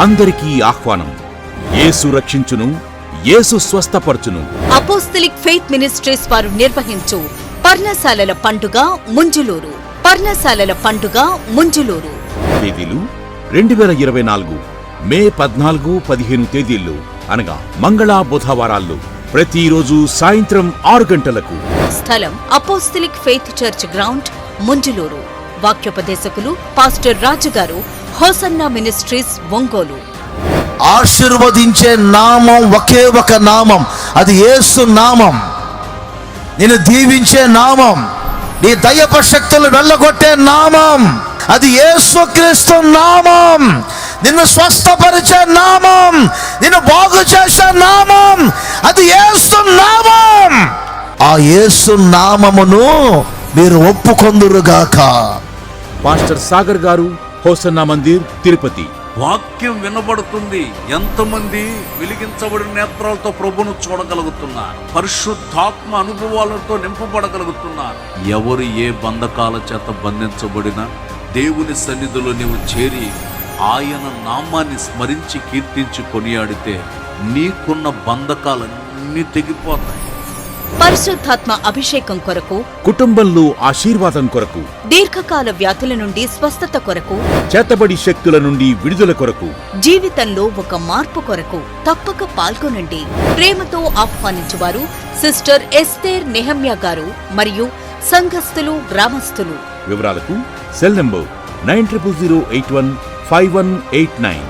అందరికీ ఆహ్వానం. యేసు రక్షించును, యేసు స్వస్థపరచును. అపోస్తలిక్ ఫెయిత్ మినిస్ట్రీస్ వారు నిర్వహించు పర్ణశాలల పండుగ ముంజులూరు. పర్ణశాలల పండుగ ముంజులూరు. తేదీలు 2024 మే 14-15 తేదీల్లో, అనగా మంగళ బుధవారాల్లో, ప్రతిరోజు సాయంత్రం 6 గంటలకు. స్థలం apostolic faith church ground, Munjuluru. వాక్యోపదేశకులు పాస్టర్ రాజుగారు, హోసన్నా మినిస్ట్రీస్, ఒంగోలు. ఆశీర్వదించే నామం ఒకే ఒక నామం, అది యేసు నామం. నిన్ను దీవించే నామం, నీ దయ్యప శక్తులు వెళ్ళగొట్టే నామం, అది యేసుక్రీస్తు నామం. నిన్ను స్వస్థపరిచే నామం, నిన్ను బాగు చేసే నామం, అది యేసు నామం. ఆ యేసు నామమును మీరు ఒప్పుకొందురుగాక. పాస్టర్ సాగర్ గారు, హోసన్నా మందిర్, తిరుపతి. వాక్యం వినబడుతుంది. ఎంతమంది వెలిగించబడిన నేత్రాలతో ప్రభును చూడగలుగుతున్నారు, పరిశుద్ధాత్మ అనుభవాలతో నింపబడగలుగుతున్నారు. ఎవరు ఏ బంధకాల చేత బంధించబడినా దేవుని సన్నిధిలో నీవు చేరి ఆయన నామాన్ని స్మరించి కీర్తించి కొనియాడితే నీకున్న బంధకాలన్నీ తెగిపోతాయి. పరిశుద్ధాత్మ అభిషేకం కొరకు, కుటుంబంలో ఆశీర్వాదం కొరకు, దీర్ఘకాల వ్యాధుల నుండి స్వస్థత కొరకు, చేతబడి శక్తుల నుండి విడుదల కొరకు, జీవితంలో ఒక మార్పు కొరకు తప్పక పాల్గొనండి. ప్రేమతో ఆహ్వానించువారు సిస్టర్ ఎస్తేర్ నెహమ్యా గారు మరియు సంఘస్థులు, గ్రామస్తులు. వివరాలకు సెల్ నంబర్ 9008151189.